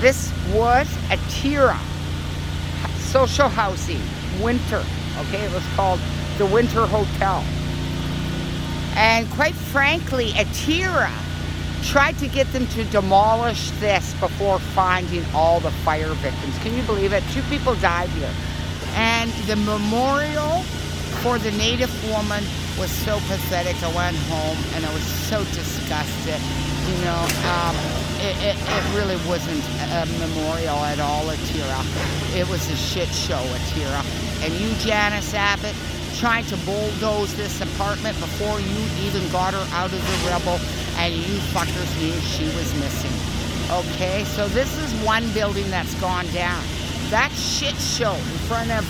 This was Atria social housing, winter. Okay, it was called the Winter Hotel. And quite frankly, Atria tried to get them to demolish this before finding all the fire victims. Can you believe it? 2 people died here. And the memorial for the Native woman was so pathetic. I went home and I was so disgusted. You know, it really wasn't a memorial at all, Atria. It was a shit show, Atria. And you, Janice Abbott, trying to bulldoze this apartment before you even got her out of the rubble, and you fuckers knew she was missing. Okay, so this is one building that's gone down. That shit show in front of,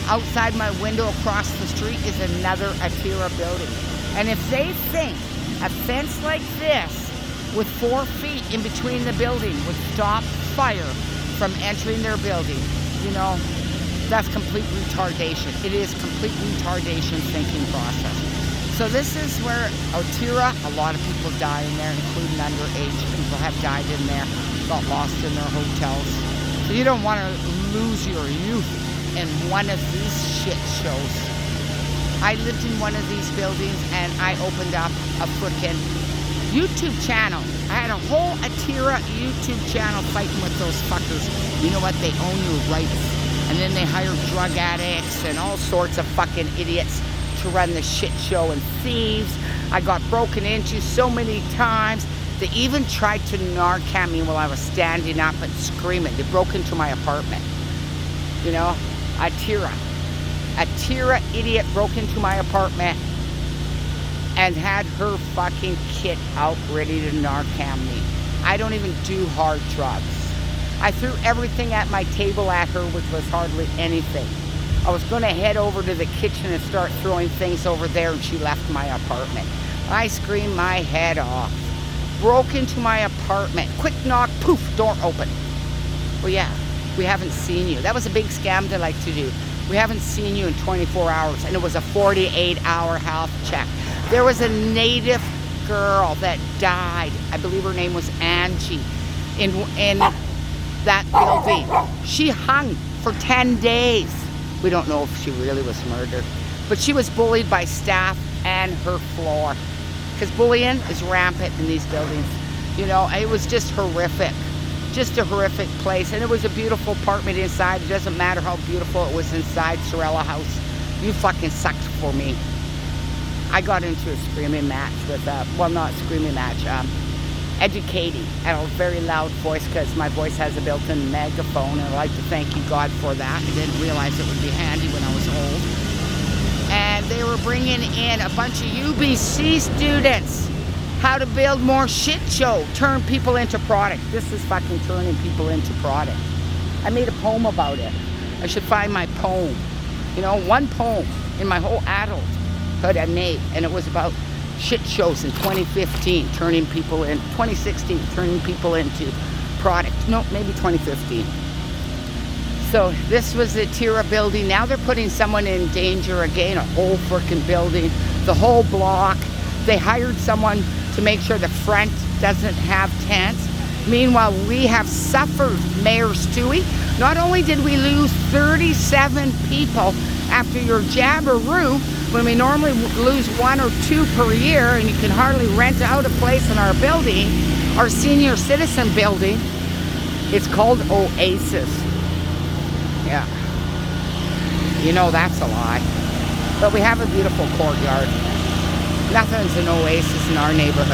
outside my window across the street is another Atria building. And if they think a fence like this with 4 feet in between the building would stop fire from entering their building, you know, that's complete retardation. It is complete retardation thinking process. So this is where Atria, a lot of people die in there, including underage people have died in there, got lost in their hotels. So you don't want to lose your youth in one of these shit shows. I lived in one of these buildings and I opened up a frickin' YouTube channel. I had a whole Atria YouTube channel fighting with those fuckers. You know what? They own your rights. And then they hire drug addicts and all sorts of fucking idiots to run the shit show, and thieves. I got broken into so many times. They even tried to Narcan me while I was standing up and screaming. They broke into my apartment. You know, Atria idiot broke into my apartment and had her fucking kit out ready to Narcan me. I don't even do hard drugs. I threw everything at my table at her, which was hardly anything. I was going to head over to the kitchen and start throwing things over there, and she left my apartment. I screamed my head off. Broke into my apartment. Quick knock, poof, door open. Well, yeah, we haven't seen you. That was a big scam they like to do. We haven't seen you in 24 hours, and it was a 48-hour health check. There was a Native girl that died. I believe her name was Angie. In that building. She hung for 10 days. We don't know if she really was murdered, but she was bullied by staff and her floor, because bullying is rampant in these buildings. You know, it was just horrific. Just a horrific place. And it was a beautiful apartment inside. It doesn't matter how beautiful it was inside Sorella House. You fucking sucked for me. I got into a screaming match with, well, not screaming match, educating at a very loud voice, because my voice has a built-in megaphone, and I'd like to thank you, God, for that. I didn't realize it would be handy when I was old. And they were bringing in a bunch of UBC students. How to build more shit show. Turn people into product. This is fucking turning people into product. I made a poem about it. I should find my poem. You know, one poem in my whole adulthood I made, and it was about shit shows in 2015, turning people in, 2016, turning people into product. No, maybe 2015. So this was the Atria building. Now they're putting someone in danger again, a whole freaking building, the whole block. They hired someone to make sure the front doesn't have tents. Meanwhile, we have suffered, Mayor Stewie. Not only did we lose 37 people after your jabberoo, when we normally lose 1 or 2 per year, and you can hardly rent out a place in our building, our senior citizen building. It's called Oasis. Yeah. You know that's a lie. But we have a beautiful courtyard. Nothing's an oasis in our neighborhood.